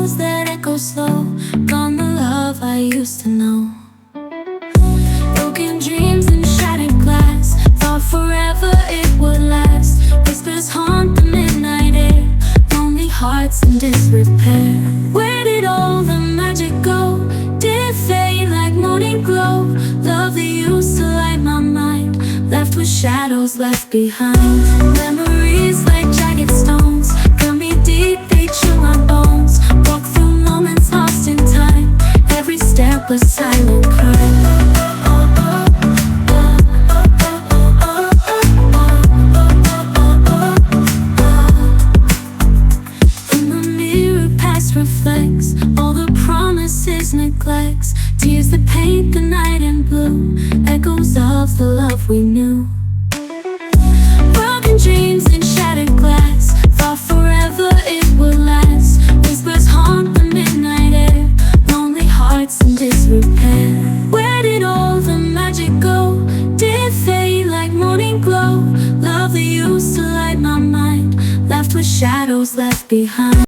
walls that echo slow. Gone the love I used to know. Broken dreams and shattered glass. Thought forever it would last. Whispers haunt the midnight air. Lonely hearts in disrepair. Where did all the magic go? Did it fade like morning glow? Love that used to light my mind, left with shadows left behind. Memories like jagged stones, cut me deep, they chill my bones. Walk through moments lost in time. Every step a silent cry. In the mirror past reflects all the promises, neglects. Tears that paint the night in blue, echoes of the love we knew. Broken dreams and shattered glass. Thought forever it would last. Whispers haunt the midnight air. Lonely hearts in disrepair. Where did all the magic go? Did it fade like morning glow? Love that used to light my mind, left with shadows left behind.